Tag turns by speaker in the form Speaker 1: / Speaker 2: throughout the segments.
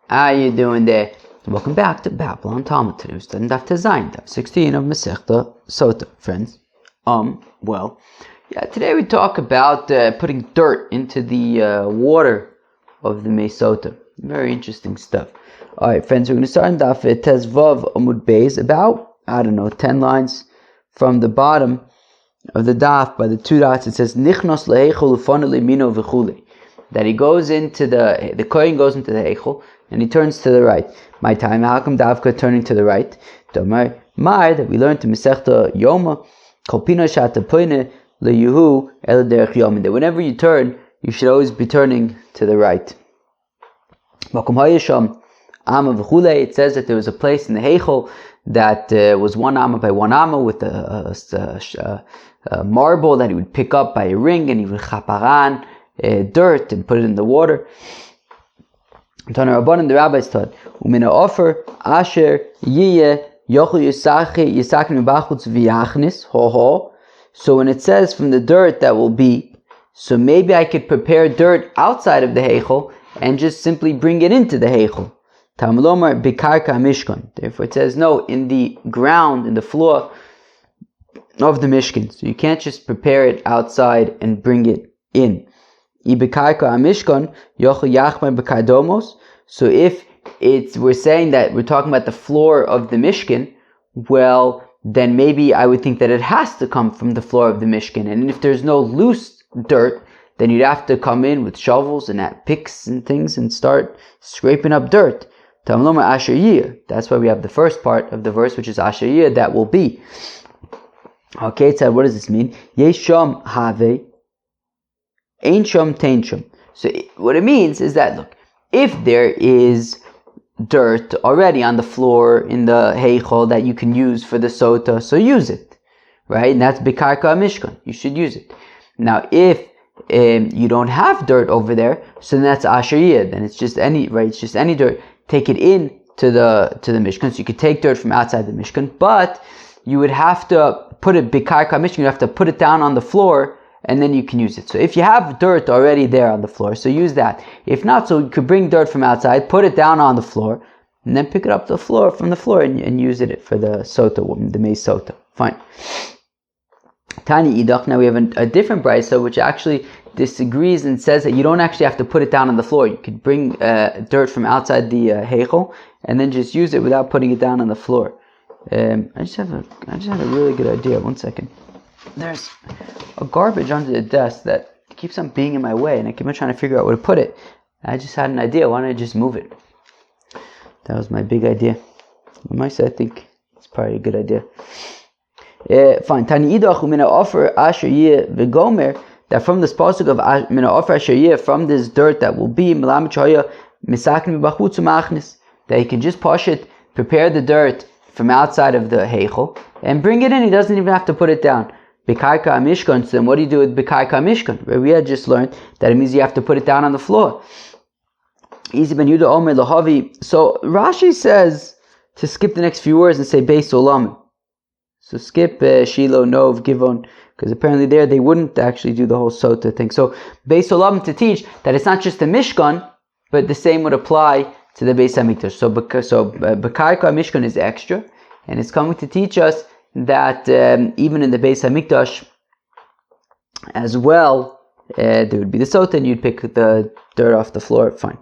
Speaker 1: How you doing there? Welcome back to Babylon Talmud. Today we're studying Daf Tezayin, Daf 16 of Masechta Sotah, friends. Today we talk about putting dirt into the water of the Sotah. Very interesting stuff. Alright, friends, we're going to start in Daf Tezvav Amud Beis, about, 10 lines from the bottom of the Daf by the two dots. It says, Nichnos lehechol ufanu limino v'chule. That he goes into the Kohen goes into the Heichel, and he turns to the right. My time, how come Davka turning to the right? Domar Mar, that we learned to Masechta Yoma, Kolpina Shata Poine LeYuhu El Derech Yomin, that whenever you turn, you should always be turning to the right. Makom Hayasham Amma V'chule, it says that there was a place in the Heichel that was one Amma by one Amma with a marble that he would pick up by a ring, and he would chaparan dirt and put it in the water. Tana Rabbanan, the rabbis taught, Umina offer Asher Yiyeh Yochel Yisakin Bachutz V'Yachnis Ho. So when it says from the dirt that will be, so maybe I could prepare dirt outside of the Heichel and just simply bring it into the Heichel. Tamlomar Bikarka Mishkan. Therefore it says no, in the ground, in the floor of the Mishkan. So you can't just prepare it outside and bring it in. So if we're saying that we're talking about the floor of the Mishkan, well, then maybe I would think that it has to come from the floor of the Mishkan. And if there's no loose dirt, then you'd have to come in with shovels and picks and things and start scraping up dirt. That's why we have the first part of the verse, which is Asher Yir, that will be. Okay, so what does this mean? Yesham have Ein shom tein shom. So what it means is that, look, if there is dirt already on the floor in the Heichel that you can use for the Sotah, so use it, right? And that's Bikarka Mishkan. You should use it. Now, if you don't have dirt over there, so then that's Asher Yir. Then it's just any, right? It's just any dirt. Take it in to the Mishkan. So you could take dirt from outside the Mishkan, but you would have to put it Bikarka Mishkan. You have to put it down on the floor, and then you can use it. So if you have dirt already there on the floor, so use that. If not, so you could bring dirt from outside, put it down on the floor, and then pick it up from the floor and use it for the Sotah, the Mei Sotah. Fine. Tani Idach, now we have a different brisa which actually disagrees and says that you don't actually have to put it down on the floor. You could bring dirt from outside the Heichel and then just use it without putting it down on the floor. I just have a really good idea. One second. There's a garbage under the desk that keeps on being in my way, and I keep on trying to figure out where to put it. I just had an idea. Why don't I just move it? That was my big idea. I think it's probably a good idea. Fine. Tani idach umina offer asher yeh v'gomer, that from this pasuk of mina offer asher yeh, from this dirt that will be melamed shaya misakin v'bachutz u'machnis, that he can just push it, prepare the dirt from outside of the heichel, and bring it in. He doesn't even have to put it down. Bikarka Mishkan. So then what do you do with Bikarka Mishkan? Where we had just learned that it means you have to put it down on the floor. Easy ben Yuda Omer Lahavi. So Rashi says to skip the next few words and say Beis Olam. So skip Shiloh, Nov, Givon, because apparently there they wouldn't actually do the whole Sotah thing. So Beis Olam to teach that it's not just the Mishkan, but the same would apply to the Beis Hamikdash. So Bikarka Mishkan is extra, and it's coming to teach us that even in the Beis Hamikdash as well, there would be the Sotah, and you'd pick the dirt off the floor. Fine.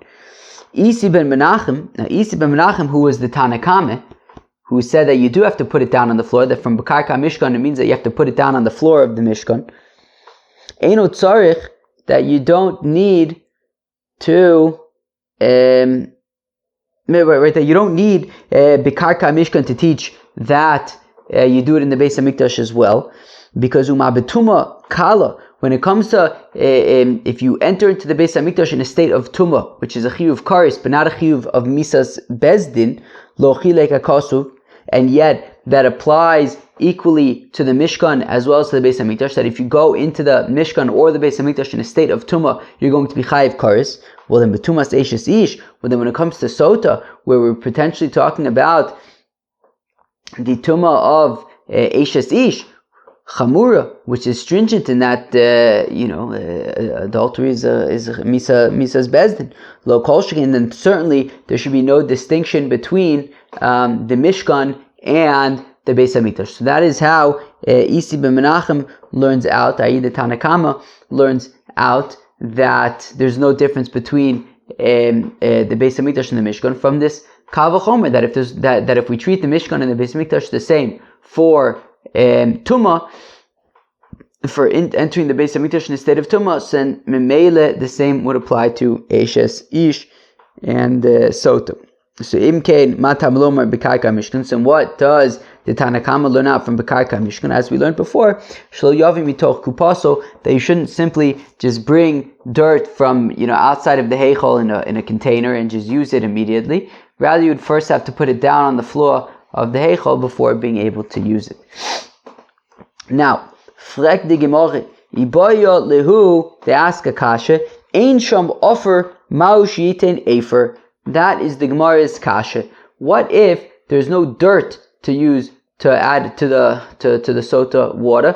Speaker 1: Isi ben Menachem, who was the Tanakame, who said that you do have to put it down on the floor, that from Bikarka Mishkan, it means that you have to put it down on the floor of the Mishkan. Eino tzarich, that you don't need to, that you don't need Bikarka Mishkan to teach that you do it in the Beis Hamikdash as well, because betuma kala, when it comes to if you enter into the Beis Hamikdash in a state of tuma, which is a chiyuv karis but not a chiyuv of misas bezdin, lo chilek akasuv, and yet that applies equally to the Mishkan as well as to the Beis Hamikdash, that if you go into the Mishkan or the Beis Hamikdash in a state of tuma, you're going to be chayiv karis. Well then betumas eishes ish. Well then when it comes to Sotah, where we're potentially talking about the Tumah of Eishes Ish, chamura, which is stringent in that adultery is misa's bezdin. Lo kol shekin, then certainly there should be no distinction between the Mishkan and the Beis Hamikdash. So that is how Isi ben Menachem learns out, i.e. the Tanna Kama learns out that there's no difference between the Beis Hamikdash and the Mishkan from this Kal V'chomer, that if we treat the Mishkan and the Beis Hamikdash the same for Tumah, for entering the Beis Hamikdash in the state of Tumah, then Memele the same would apply to Eshes Ish and Sotah. So Imkein Matam Lomar B'Karka Mishkan. So what does the Tanna Kama learn out from B'Karka Mishkan? As we learned before, Shlo Yavim Mitoch Kupaso, that you shouldn't simply just bring dirt from outside of the heichal in a container and just use it immediately. Rather, you would first have to put it down on the floor of the heichal before being able to use it. Now, Frek de Gemore Iboyo Lehu, they ask a kasha, Ein Sham Offer Maush Yiten Efer. That is the Gemara's kasha. What if there's no dirt to use to add to the Sotah water,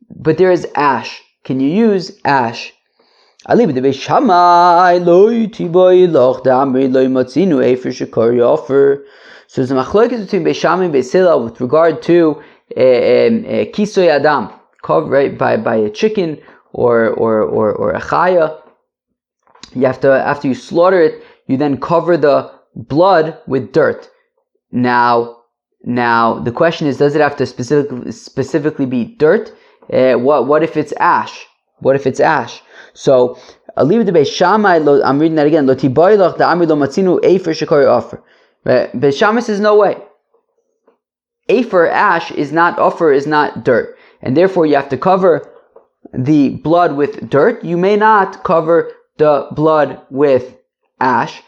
Speaker 1: but there is ash? Can you use ash? So there's a machlokes between Beis Shammai and Beis Hillel with regard to kisoy adam, covered by a chicken or a chaya. You have to, after you slaughter it, you then cover the blood with dirt. Now the question is, does it have to specifically be dirt? What if it's ash? What if it's ash? So I'll leave it to Beis Shammai. I'm reading that again. Lo tiboylach da amri lo matzinu efer shekori offer. Beis Shammai says no way. Efer, ash, is not dirt, and therefore you have to cover the blood with dirt. You may not cover the blood with ash,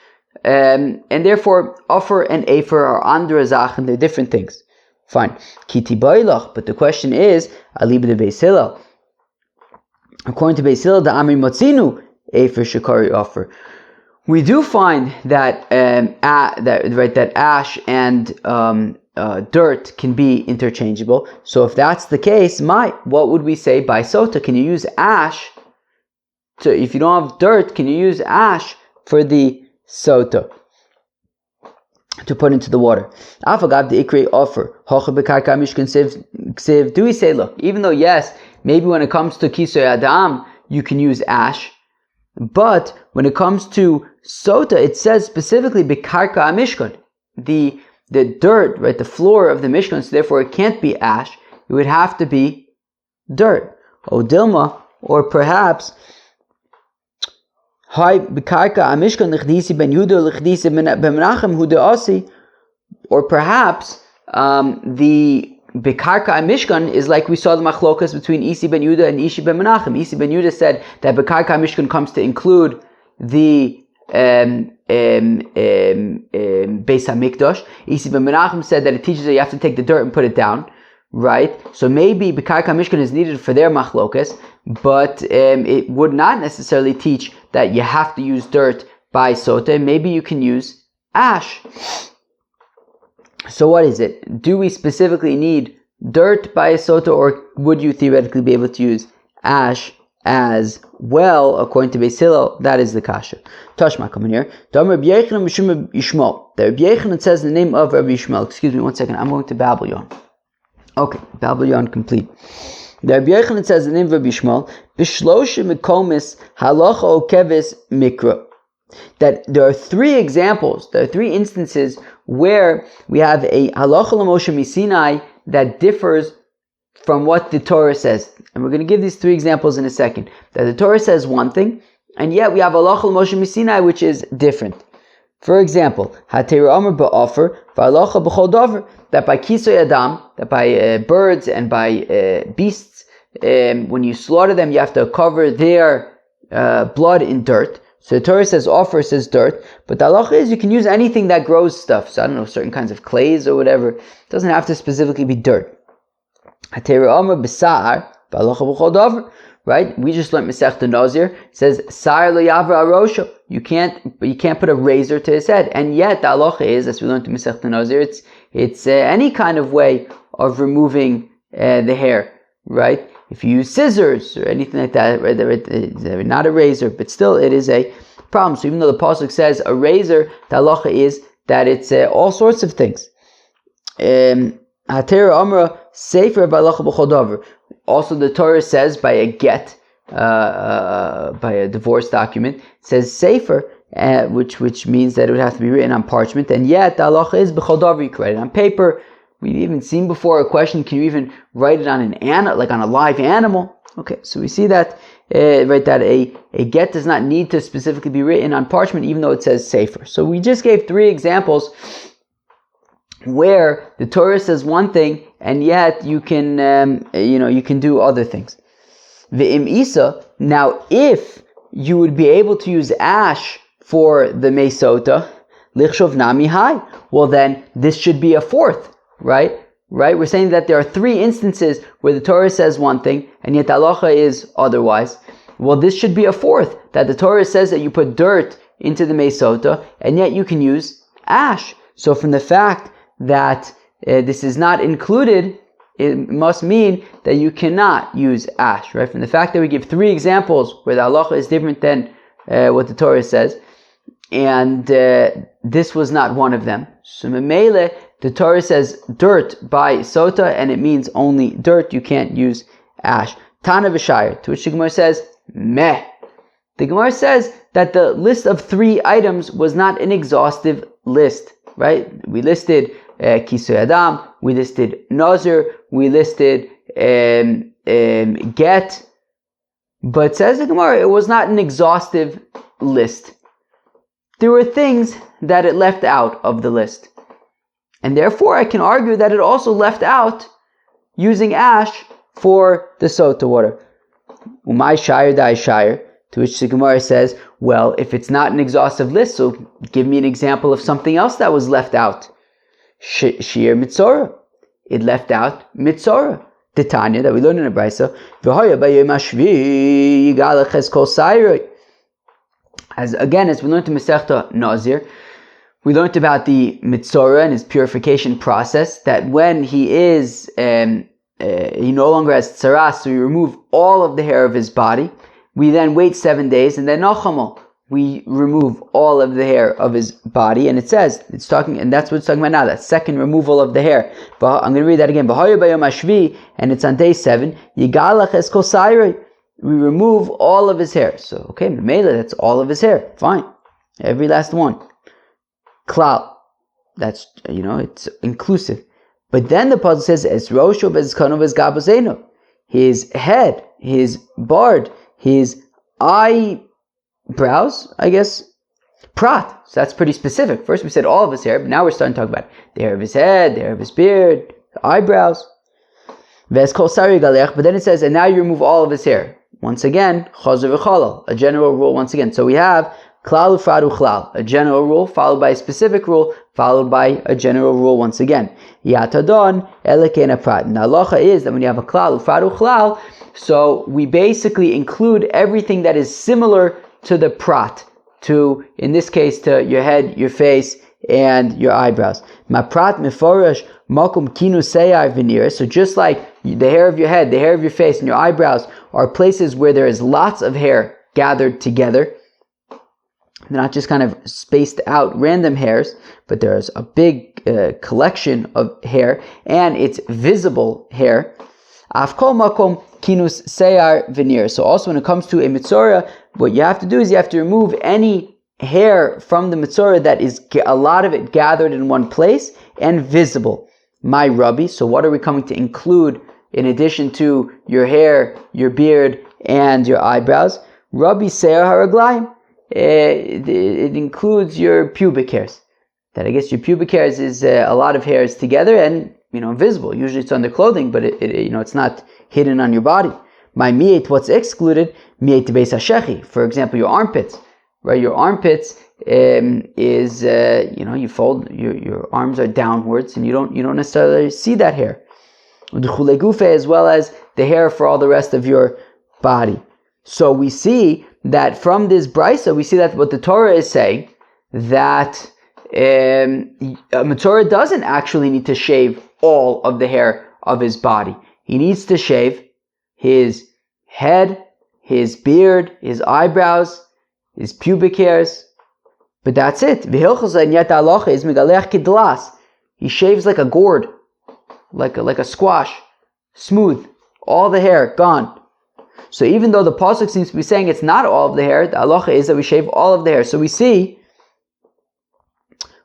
Speaker 1: and therefore offer and efer are under a zach, and they're different things. Fine. Kiti boilach, but the question is, aliba de Beis Hillel. According to Beis Hillel, the amri motzinu efer shekari offer. We do find that that ash and dirt can be interchangeable. So if that's the case, what would we say by Sotah? Can you use ash? If you don't have dirt, can you use ash for the Sotah to put into the water? Afagav the ikri offer. Do we say, look, even though yes, maybe when it comes to kisoy adam, you can use ash, but when it comes to Sotah, it says specifically bekarka amishkan, the dirt, right, the floor of the Mishkan, so therefore it can't be ash, it would have to be dirt. O Dilma, or perhaps Hai bekarka amishkan lichdisi ben Yudah lichdisi ben Menachem hu de'asi, or perhaps the bekarka amishkan is like we saw the machlokas between Isi ben Yudah and Ishi ben Menachem. Isi ben Yudah said that bekarka amishkan comes to include the Beis Hamikdash. Isi ben Menachem said that it teaches that you have to take the dirt and put it down, right? So maybe bekarka mishkan is needed for their machlokas, but it would not necessarily teach that you have to use dirt by Sotah. Maybe you can use ash. So what is it? Do we specifically need dirt by a Sotah, or would you theoretically be able to use ash as well? According to Beis Hillel, that is the kasha. Tashma, come in here. The Rabbi Yechanan says the name of Rabbi Yishmael. Excuse me 1 second. I'm going to Babylon. Okay, Babylon complete. The Rabbi Yechanan says the name of Rabbi Yishmael. B'shloshim mekomis halacha o keves mikra. That there are 3 examples, there are 3 instances where we have a halacha l'Moshe misinai that differs from what the Torah says. And we're going to give these 3 examples in a second. That the Torah says one thing, and yet we have halacha l'Moshe misinai which is different. For example, Hatera Amr ba'ofer v'halacha b'chol davar, that by kisoy adam, that by birds and by beasts, when you slaughter them, you have to cover their blood in dirt. So the Torah says offer, says dirt, but the halacha is you can use anything that grows stuff. So I don't know, certain kinds of clays or whatever. It doesn't have to specifically be dirt. Hatera Amr b'sa'ar v'halacha b'chol davar. Right? We just learned Masechta Nazir. It says Sa'ar lo yavra arosho. You can't put a razor to his head. And yet the halacha is, as we learned in Masechta Nazir, it's any kind of way of removing the hair. right? If you use scissors or anything like that, right, they're not a razor, but still it is a problem. So even though the pasuk says a razor, the halacha is that it's all sorts of things. Also, the Torah says by a get, by a divorce document, it says sefer, which means that it would have to be written on parchment, and yet the halacha is b'chol davar, you can write it on paper. We've even seen before a question: can you even write it on like on a live animal? Okay, so we see that that a get does not need to specifically be written on parchment, even though it says sefer. So we just gave 3 examples where the Torah says one thing, and yet you can you can do other things. Ve'im isa. Now, if you would be able to use ash for the Sotah, lichshov nami hai. Well, then this should be a 4th, right? Right? We're saying that there are 3 instances where the Torah says one thing, and yet the halacha is otherwise. Well, this should be a 4th, that the Torah says that you put dirt into the Sotah, and yet you can use ash. So from the fact that this is not included, it must mean that you cannot use ash, right? From the fact that we give 3 examples where the halacha is different than what the Torah says, and this was not one of them. So memele, the Torah says dirt by Sotah, and it means only dirt. You can't use ash. Tana v'shayir, to which the Gemara says, meh. The Gemara says that the list of 3 items was not an exhaustive list, right? We listed kisui adam, we listed nazir, we listed get, but says the Gemara, it was not an exhaustive list. There were things that it left out of the list. And therefore, I can argue that it also left out using ash for the Sotah water. Umay shayr dai shayr, to which the Gemara says, well, if it's not an exhaustive list, so give me an example of something else that was left out. Shir mitzorah. It left out mitzorah. The Tanya that we learned in the Brisa. As we learned in Masechta Nazir, we learned about the mitzorah and his purification process, that when he is, he no longer has tzaras, so we remove all of the hair of his body. We then wait 7 days, and then nachamo, we remove all of the hair of his body, and it says, it's talking, and that's what it's talking about now, that second removal of the hair. But I'm going to read that again. And it's on day 7. We remove all of his hair. So, okay, Mela, that's all of his hair. Fine. Every last one. Klal. That's, it's inclusive. But then the puzzle says, Es rosho bezkano bezgaboseno. His head, his bard, his eyebrows, I guess, prat. So that's pretty specific. First we said all of his hair, but now we're starting to talk about the hair of his head, the hair of his beard, the eyebrows. But then it says, and now you remove all of his hair. Once again, chazer v'chalal, a general rule once again. So we have klal ufrad uchlal, a general rule followed by a specific rule, followed by a general rule once again. Yatadon elekena prat. Now halacha is that when you have a klal ufrad uchlal, so we basically include everything that is similar to the prat, to, in this case, to your head, your face, and your eyebrows. Ma prat meforash makum kinu seyar veneer. So just like the hair of your head, the hair of your face, and your eyebrows are places where there is lots of hair gathered together. They're not just kind of spaced out random hairs, but there's a big collection of hair, and it's visible hair. Afkol makom kinus seyar veneer. So also when it comes to a mitzorah, what you have to do is you have to remove any hair from the mitzorah that is a lot of it gathered in one place and visible. My Rabbi. So what are we coming to include in addition to your hair, your beard, and your eyebrows? Rabbi seyar haraglayim. It includes your pubic hairs. That I guess your pubic hairs is a lot of hairs together and visible. Usually it's under clothing, but it's not hidden on your body. My mi'et, what's excluded? Mi'et beis hashechi. For example, your armpits. Right, your armpits is you fold your arms are downwards, and you don't necessarily see that hair. As well as the hair for all the rest of your body. So we see that from this brisa, we see that what the Torah is saying, that a Torah doesn't actually need to shave all of the hair of his body. He needs to shave his head, his beard, his eyebrows, his pubic hairs. But that's it. And yet the halacha is megalech kidlas. He shaves like a gourd, like a squash, smooth, all the hair gone. So even though the pasuk seems to be saying it's not all of the hair, the halacha is that we shave all of the hair. So we see.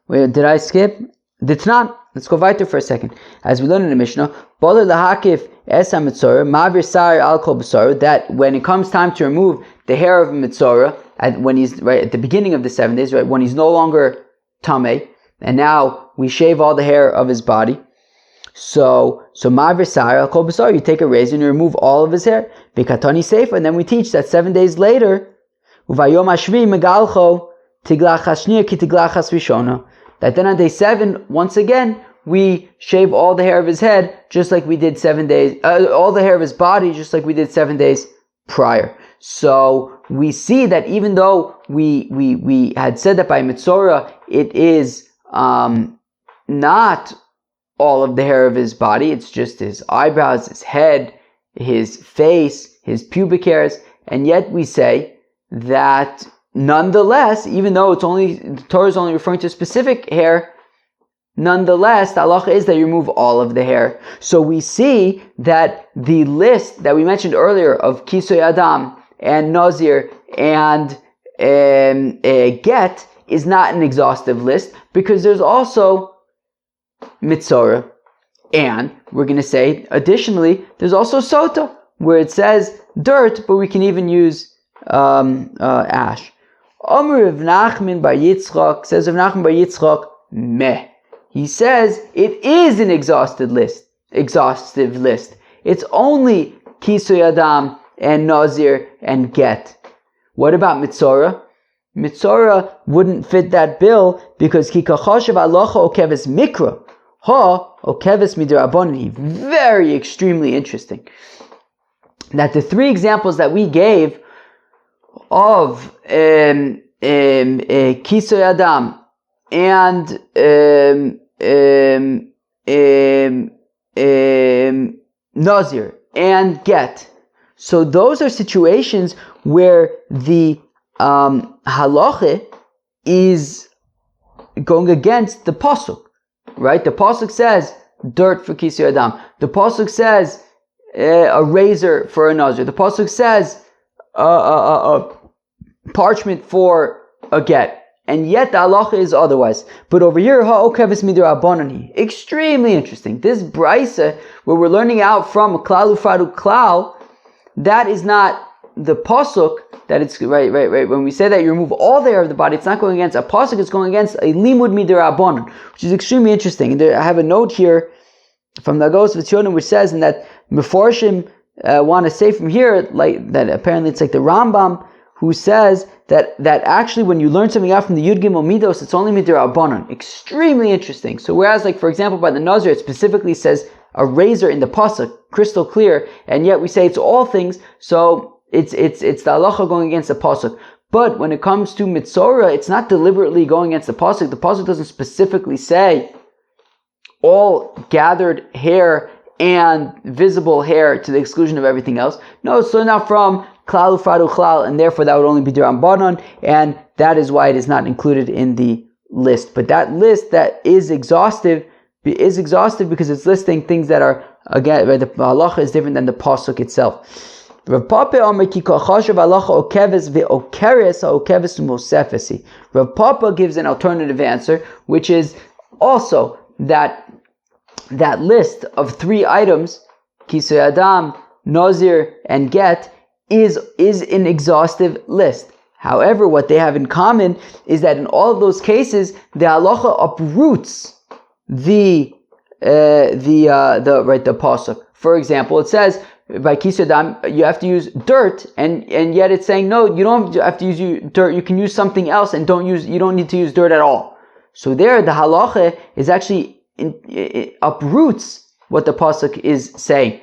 Speaker 1: Wait, did I skip? Ditnan. Let's go weiter for a second. As we learn in the Mishnah, Boler lahakif es ha-mitzorah, mavir sar al kol b'sara, that when it comes time to remove the hair of mitzorah, when he's right at the beginning of the 7 days, right when he's no longer tameh, and now we shave all the hair of his body. So mavir sar al kol b'sara, you take a razor and you remove all of his hair. V'katani seifa, and then we teach that 7 days later, uvayom hashvi megalcho tiglach hashniya ki tiglach hasrishona. That then on day 7, once again, we shave all the hair of his head, just like we did 7 days, all the hair of his body, just like we did 7 days prior. So we see that even though we had said that by Mitzorah, it is not all of the hair of his body, it's just his eyebrows, his head, his face, his pubic hairs, and yet we say that nonetheless, even though the Torah is only referring to specific hair, nonetheless, the halacha is that you remove all of the hair. So we see that the list that we mentioned earlier of Kisoy Adam and Nazir and Get is not an exhaustive list, because there's also Mitzorah. And we're going to say, additionally, there's also Sotah, where it says dirt, but we can even use ash. Omer Rav Nachman bar Yitzchak, says Rav Nachman bar Yitzchak, meh. He says it is an exhaustive list. It's only Kisoy Adam and Nazir and Get. What about Mitzorah? Mitzorah wouldn't fit that bill because Ki kachoshev alocha okeves mikra ha okeves midrabanan. Very extremely interesting. That the 3 examples that we gave of Kisoy Adam and Nazir and Get. So those are situations where the halacha is going against the pasuk, right? The pasuk says dirt for Kisoy Adam. The pasuk says a razor for a Nazir. The pasuk says parchment for a Get. And yet the halacha is otherwise. But over here, ha'okeves midrabanan. Extremely interesting. This brisa, where we're learning out from a klal ufradu klal, that is not the pasuk. That it's right. When we say that you remove all the hair of the body, it's not going against a pasuk. It's going against a limud midrabanan, which is extremely interesting. And I have a note here from the Agos V'Tzionim, which says, and that Meforshim want to say from here, like that apparently it's like the Rambam, who says that actually when you learn something out from the Yud Gimel Midos, it's only midrabanan. Extremely interesting. So whereas, like for example, by the Nazir, it specifically says a razor in the pasuk, crystal clear, and yet we say it's all things. So it's the halacha going against the pasuk. But when it comes to Mitzorah, it's not deliberately going against the pasuk. The pasuk doesn't specifically say all gathered hair and visible hair to the exclusion of everything else. No, so now from klal ufradu klal, and therefore that would only be D'Rambanan, and that is why it is not included in the list. But that list that is exhaustive because it's listing things that are, again, the halacha is different than the pasuk itself. Rav Papa gives an alternative answer, which is also that list of 3 items, Kisoy Adam, Nazir, and Get, is an exhaustive list. However, what they have in common is that in all of those cases, the halacha uproots the pasuk. For example, it says by Kisoy Adam you have to use dirt, and yet it's saying no, you don't have to use dirt. You can use something else, and you don't need to use dirt at all. So there, the halacha is actually it uproots what the pasuk is saying,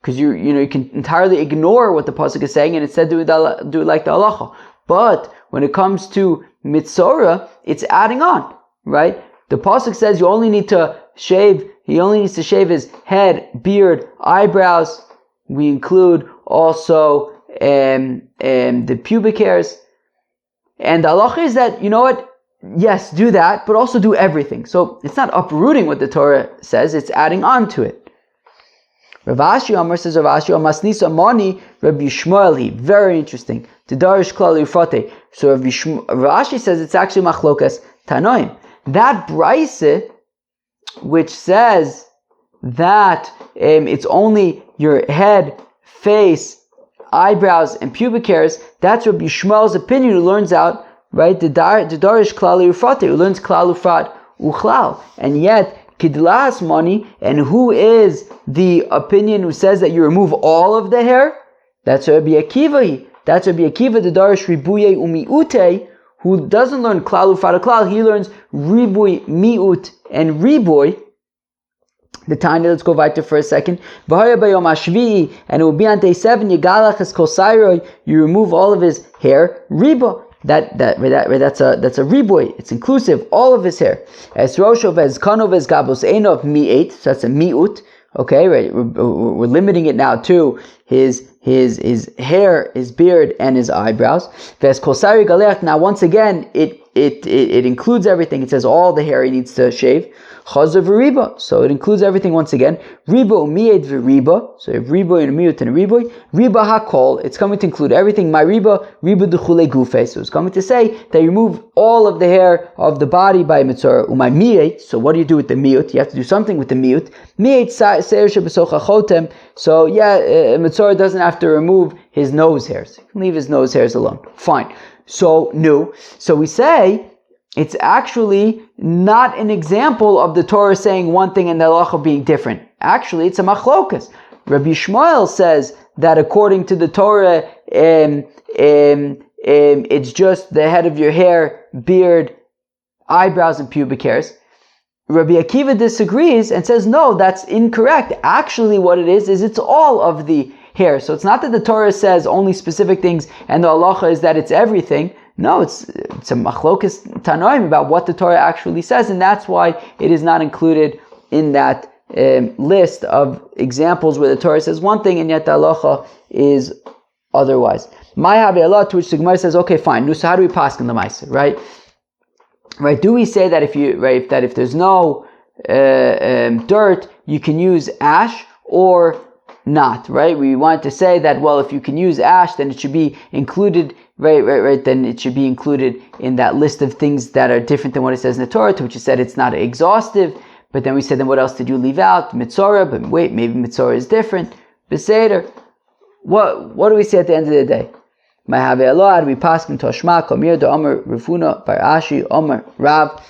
Speaker 1: because you can entirely ignore what the pasuk is saying and instead do it like the halacha. But when it comes to Mitzorah, it's adding on, right? The pasuk says he only needs to shave his head, beard, eyebrows. We include also the pubic hairs. And the halacha is that, you know what, yes, do that, but also do everything. So it's not uprooting what the Torah says, it's adding on to it. Rav Ashi Amar says, Rav Ashi Masnisa Mani Rabbi Yishmael, very interesting. Tidarish Klal Yufate. So Rav Ashi says it's actually Machlokas Tanoim. That Braise, which says that it's only your head, face, eyebrows, and pubic hairs, that's Rabbi Yishmael's opinion, who learns out, right, the Darish Klal Ufrat, who learns Klal Ufrat Uchlal. And yet, Kidlas Mani, and who is the opinion who says that you remove all of the hair? That's Rabbi Akiva. That's Rabbi Akiva, the Darish Ribuye Umiute, who doesn't learn Klal Ufrat Klal, he learns Ribuy, Miut, and Ribuy. The tiny, let's go weiter for a second. And it will be on day 7, you remove all of his hair. Riba, that's a riboy. It's inclusive, all of his hair. As Roshov as Kanov as Gabos Einov Mi8, so that's a miut. Okay, right. We're limiting it now to his hair, his beard, and his eyebrows. Now, once again, it includes everything. It says all the hair he needs to shave. Chazav v'riba, so it includes everything once again. Riba u'miyed v'riba, so you have riba and a miyut and a riboy. Riba hakol, it's coming to include everything. My riba d'chule gufe, so it's coming to say that you remove all of the hair of the body by mitzvah. Umay miyed, so what do you do with the miyut? You have to do something with the miyut. Miyed seir shebesocha chotem, so mitzvah doesn't have to remove his nose hairs. He can leave his nose hairs alone. Fine. So we say, it's actually not an example of the Torah saying one thing and the halacha being different. Actually, it's a machlokas. Rabbi Yishmael says that according to the Torah, it's just the head of your hair, beard, eyebrows, and pubic hairs. Rabbi Akiva disagrees and says, no, that's incorrect. Actually, what it is it's all of the hair. So it's not that the Torah says only specific things and the halacha is that it's everything. No, it's a machlokas tanoim about what the Torah actually says, and that's why it is not included in that list of examples where the Torah says one thing and yet the halacha is otherwise. My Allah, to which the Gemara says, okay, fine. So how do we pass in the Ma'aser, right? Right? Do we say that if there's no dirt, you can use ash or not? Right? We want to say that, well, if you can use ash, then it should be included. Right. Then it should be included in that list of things that are different than what it says in the Torah, to which you said it's not exhaustive. But then we said, then what else did you leave out? Mitzorah, but wait, maybe Mitzorah is different. Beseder. What do we say at the end of the day? Ma'ave Allah, we pass in Toshma, Komir, the Omer, Rafuna, Barashi, Omer, Rav.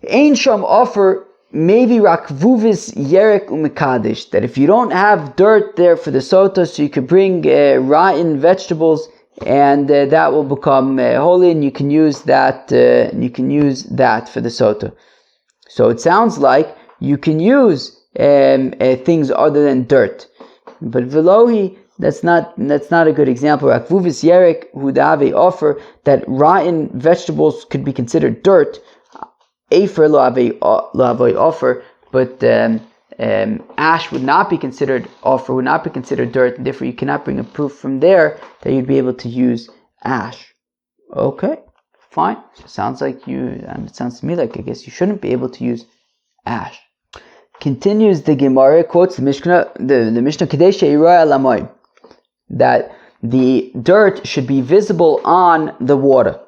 Speaker 1: Ein Sham offer maybe rakvuvis yerek umekadish, that if you don't have dirt there for the Sotah, so you could bring rotten vegetables, and that will become holy, and you can use that. You can use that for the Sotah. So it sounds like you can use things other than dirt, but velohi, that's not a good example. Rakvuvis yerek hudave offer that rotten vegetables could be considered dirt. Afer lo offer, but ash would not be considered offer, would not be considered dirt, and therefore you cannot bring a proof from there that you'd be able to use ash. Okay, fine. So it sounds like it sounds to me like I guess you shouldn't be able to use ash. Continues the Gemara, quotes the Mishnah, the Mishnah Kadesh Lamoy, that the dirt should be visible on the water.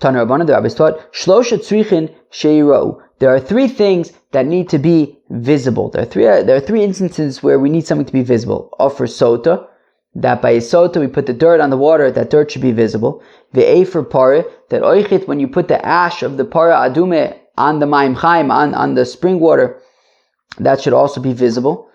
Speaker 1: Taner Rabbanan, the rabbis taught, Shlosha tzrichin sheirau. There are three things that need to be visible. There are three instances where we need something to be visible. Offer sota, that by a sota we put the dirt on the water, that dirt should be visible. Ve'efer pare, that oichit, when you put the ash of the para adume on the mayim chaim, on the spring water, that should also be visible.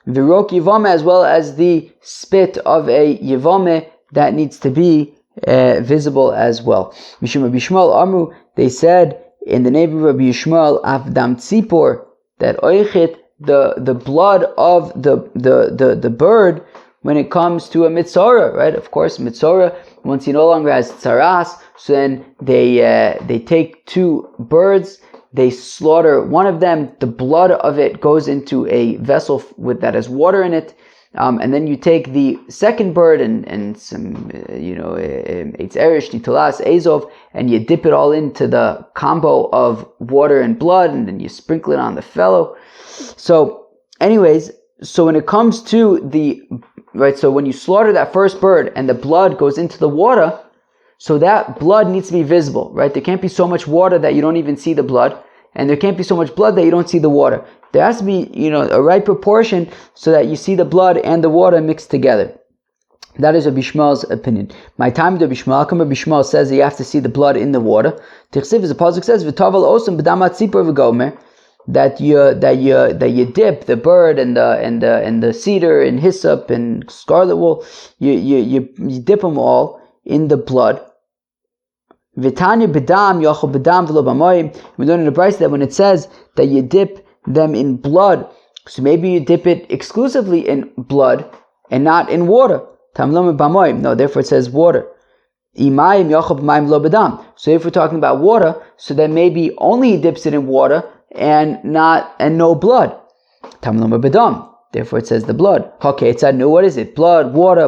Speaker 1: Virok yivame, as well as the spit of a yivame, that needs to be visible as well. Mishum Rabbi Yishmael Amru, they said in the name of Rabbi Yishmael, Avdam Tzipor, that oichit, the blood of the bird, when it comes to a mitzorah, right? Of course, mitzorah, once he no longer has tzaras, so then they take two birds, they slaughter one of them, the blood of it goes into a vessel that has water in it, and then you take the second bird and some, eitz erish, nitulas, azov, and you dip it all into the combo of water and blood, and then you sprinkle it on the fellow. So, anyways, so when it comes to so when you slaughter that first bird and the blood goes into the water, so that blood needs to be visible, right? There can't be so much water that you don't even see the blood, and there can't be so much blood that you don't see the water. There has to be, a right proportion so that you see the blood and the water mixed together. That is Rabbi Shmuel's opinion. My time to Rabbi Shmuel, Rabbi Shmuel says that you have to see the blood in the water. Tichsiv, as the pasuk says, "V'tavel osam b'damat tzipor v'gomer," that you dip the bird and the cedar and hyssop and scarlet wool. You dip them all in the blood. V'tanya b'dam yochel b'dam v'lo b'mayim. We learn in the Brisa that when it says that you dip them in blood, so maybe you dip it exclusively in blood and not in water. No, therefore it says water. So if we're talking about water, so then maybe only he dips it in water and no blood. Therefore it says the blood. Okay, it's no. What is it? Blood, water.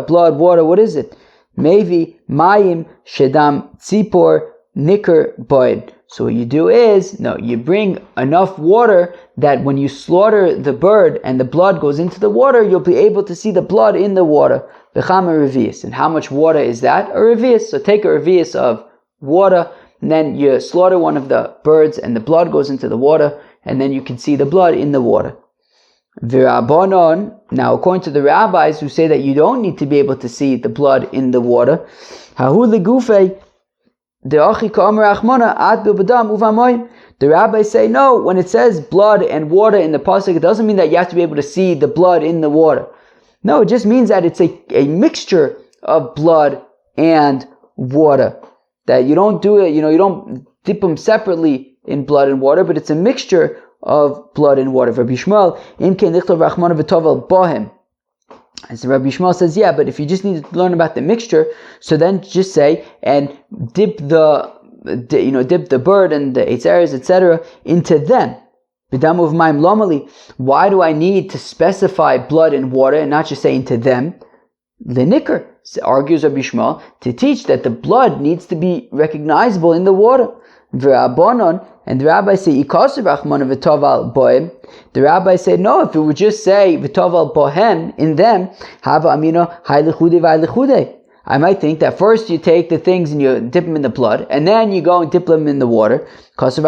Speaker 1: What is it? Maybe mayim shedam tzipor nikr boyd. So what you do is, you bring enough water that when you slaughter the bird and the blood goes into the water, you'll be able to see the blood in the water. And how much water is that? A revius. So take a revius of water, and then you slaughter one of the birds and the blood goes into the water, and then you can see the blood in the water. Now according to the rabbis who say that you don't need to be able to see the blood in the water, the rabbis say no, when it says blood and water in the pasuk, it doesn't mean that you have to be able to see the blood in the water. No, it just means that it's a mixture of blood and water. That you don't do it, you don't dip them separately in blood and water, but it's a mixture of blood and water. Rabbi Shmuel, and so Rabbi Shmuel says, yeah, but if you just need to learn about the mixture, so then just say and dip the bird and the eitzeres, etc., into them. Why do I need to specify blood and water and not just say into them? Lenikr, argues Rabbi Shmuel, to teach that the blood needs to be recognizable in the water. And the rabbis say, the rabbis say, no, if it would just say v'toval bohem in them, hava amino haylechude vaylechude. I might think that first you take the things and you dip them in the blood, and then you go and dip them in the water. So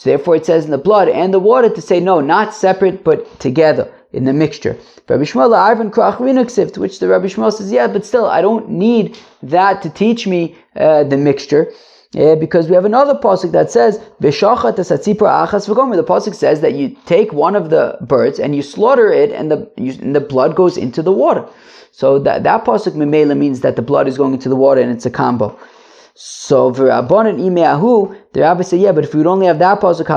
Speaker 1: therefore it says in the blood and the water to say no, not separate but together in the mixture. Rabbi Shmuel, to which the Rabbi Shmuel says, yeah, but still I don't need that to teach me the mixture. Because we have another pasuk that says the pasuk says that you take one of the birds and you slaughter it, and the blood goes into the water. So that pasuk memela means that the blood is going into the water and it's a combo. So v'rabbanan imeahu, the rabbi say, yeah, but if we would only have that pasuk,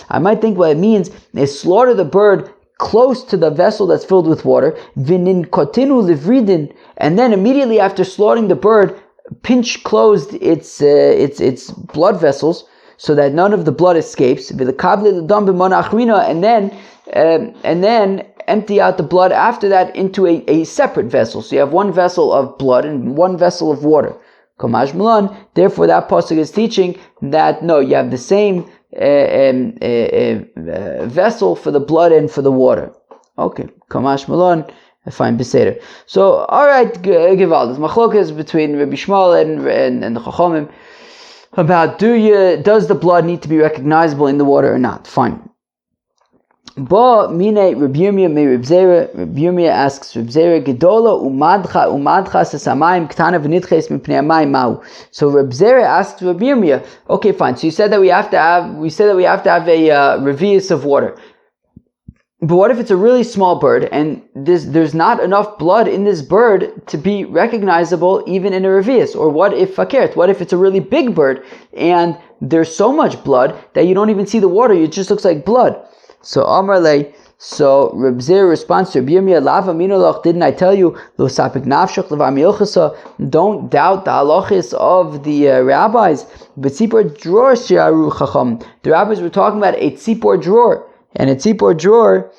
Speaker 1: I might think what it means is slaughter the bird close to the vessel that's filled with water, v'nin kotinu livridin, and then immediately after slaughtering the bird, pinch closed its blood vessels so that none of the blood escapes, and then empty out the blood after that into a separate vessel. So you have one vessel of blood and one vessel of water. Therefore that pasuk is teaching that no, you have the same vessel for the blood and for the water. Okay, Kamash Malon. Fine, Beseder. So, alright, Givaldas. Machlokas between Rabbi Shmuel and the Chachamim about does the blood need to be recognizable in the water or not? Fine. Ba mine Rabbi Yirmiyah me Rabbi Zera. Rabbi Yirmiyah asks Rabbi Zera, Gedola umadcha sesamayim ktana v'nitches mipnei hamayim mau. So Rabbi Zera asks Rabbi Yirmiyah, okay, fine. So you said that we have to have a revius of water. But what if it's a really small bird and there's not enough blood in this bird to be recognizable even in a revius? Or what if fakert? What if it's a really big bird and there's so much blood that you don't even see the water, it just looks like blood? So Amar Lei, so Reb Zera responds to Reb Yirmiyah, Lava minoloch, didn't I tell you, Lo sapik nafshach levar milchasa, don't doubt the halachis of the rabbis. But tzipor dror shi'aru chacham. The rabbis were talking about a tzipor dror. and a tzipor drawer,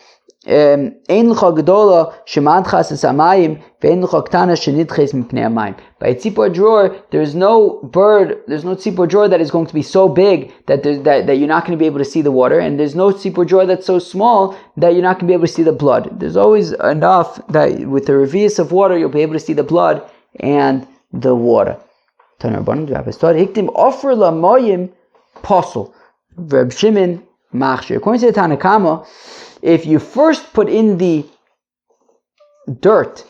Speaker 1: ein l'cha gedola shemadchas es hamayim ve'ein l'cha ktana shenidches mipnei hamayim. By a tzipor drawer, there's no tzipor drawer that is going to be so big that you're not going to be able to see the water, and there's no tzipor drawer that's so small that you're not going to be able to see the blood. There's always enough that with the revius of water, you'll be able to see the blood and the water. According to the Tanakama, if you first put in the dirt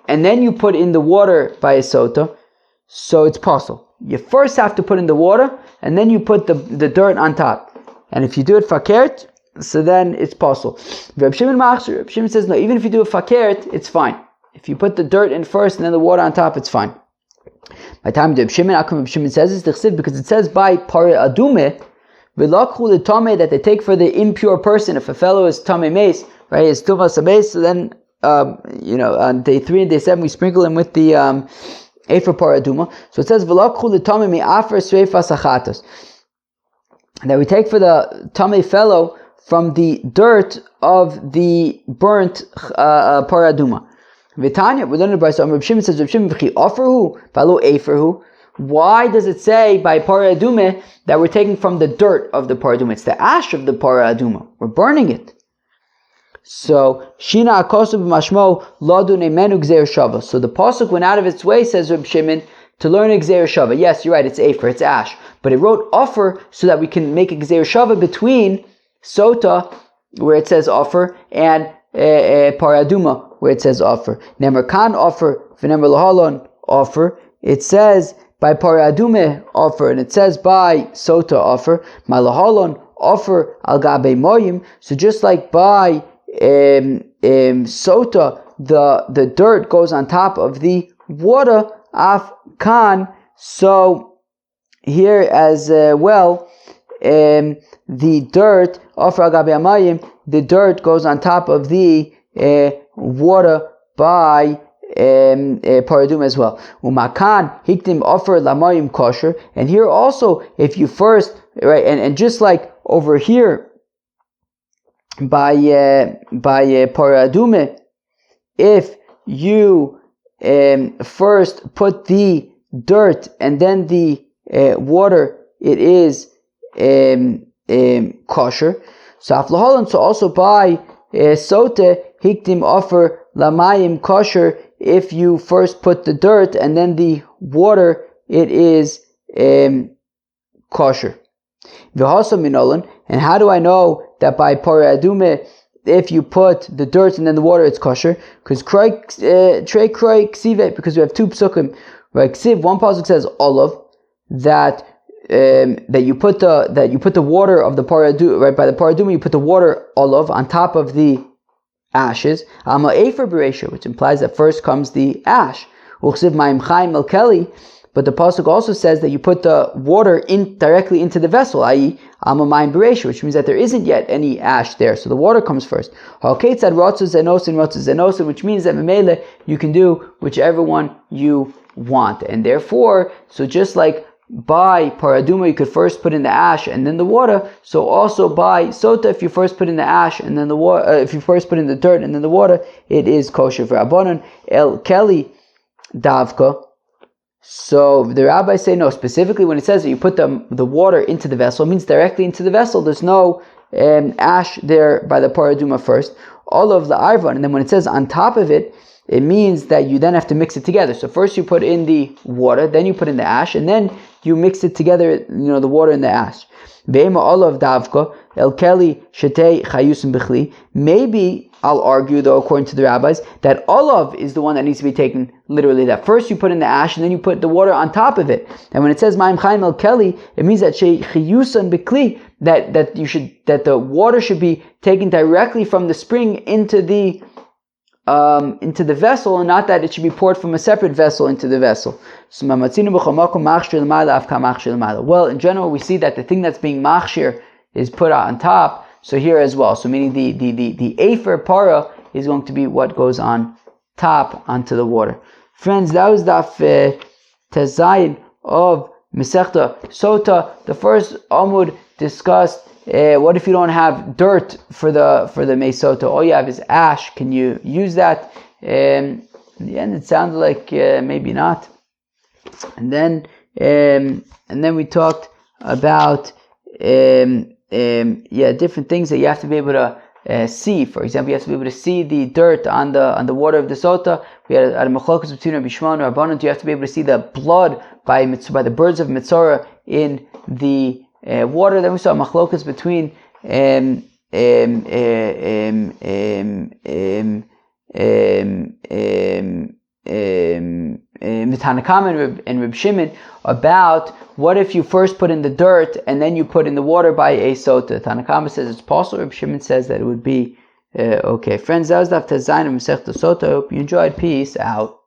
Speaker 1: and then you put in the water by a sotah, so it's possible. You first have to put in the water and then you put the dirt on top. And if you do it fakert, so then it's possible. Reb Shimon says no, even if you do it fakert, it's fine. If you put the dirt in first and then the water on top, it's fine. By the time Reb Shimon says it's because it says by pare adume, v'lakhu the tame that they take for the impure person. If a fellow is tame meis, right, is tuvas meis, so then on day 3 and day 7 we sprinkle him with the efer pare aduma. So it says v'lakhu the tame mi afer sreifas achatos, that we take for the tame fellow from the dirt of the burnt pare aduma. Vitanya, we learn the Brisa. Reb Shimon says, Reb Shimon v'chi offerhu v'alo eferhu. Why does it say by pare adume that we're taking from the dirt of the pare aduma? It's the ash of the pare aduma. We're burning it. So Shina akosu b'mashmo ladu ne'menu gzeir shava. So the pasuk went out of its way, says Reb Shimon, to learn a gzeir shava. Yes, you're right. It's efer. It's ash. But it wrote offer so that we can make a gzeir shava between sotah, where it says offer, and pare aduma, where it says offer. Nemer kan offer, v'nemer lahalon offer. It says by pare adume offer, and it says by sotah offer. Malahalon offer al gabe moyim. So just like by sotah, the dirt goes on top of the water. Af kan. So here as well, the dirt offer al gabe moyim. The dirt goes on top of the water by paradum as well. Umakan hiktim offer lamayim kosher. And here also, if you first, right, and just like over here by paradume, if you first put the dirt and then the water, it is kosher. So aflaholan, so also by sotah hiktim offer lamayim kosher. If you first put the dirt and then the water, it is kosher. V'hasa minolan, and how do I know that by paradume, if you put the dirt and then the water, it's kosher? Because trei kroi ksive, because we have two psukim. Right, ksiv, one pasuk says olav, that you put the water of the paradu, right, by the paraduma you put the water olav on top of the ashes. Alma efer bereisha, which implies that first comes the ash. Uchsiv ma'im chaim melkeli, but the pasuk also says that you put the water in directly into the vessel, i.e. alma ma'im bereisha, which means that there isn't yet any ash there, so the water comes first. Ha'oketz ad ratzu zenosin, which means that memele you can do whichever one you want, and therefore, so just like by paraduma you could first put in the ash and then the water, so also by sotah, if you first put in the ash and then the water, if you first put in the dirt and then the water, it is kosher. For Rabbanon el keli davka. So the rabbis say no, specifically when it says that you put the water into the vessel, it means directly into the vessel. There's no ash there by the paraduma first. All of the arvan, and then when it says on top of it, it means that you then have to mix it together. So first you put in the water, then you put in the ash, and then you mix it together, the water and the ash. Maybe I'll argue, though, according to the rabbis, that olav is the one that needs to be taken literally. That first you put in the ash, and then you put the water on top of it. And when it says ma'im chaim el keli, it means that chiyusan b'kli, that the water should be taken directly from the spring into the vessel, and not that it should be poured from a separate vessel into the vessel. Well, in general, we see that the thing that's being machshir is put on top. So here as well. So meaning the afer para is going to be what goes on top onto the water. Friends, that was daf tezayin of Masechta Sotah. The first Amud discussed what if you don't have dirt for the Mei Sotah? All you have is ash. Can you use that? In the end, it sounded like maybe not. And then we talked about different things that you have to be able to see. For example, you have to be able to see the dirt on the water of the Sotah. We had a machlokas between Rabbi Shimon and Rabbanan. You have to be able to see the blood by the birds of Mitzorah in the water. Then we saw machlokas between Tanakam and Reb Shimon about what if you first put in the dirt and then you put in the water by a Sotah. Tanakam says it's possible. Reb Shimon says that it would be okay. Friends, that was Daf Tezayin of Masechta Sotah. I hope you enjoyed. Peace out.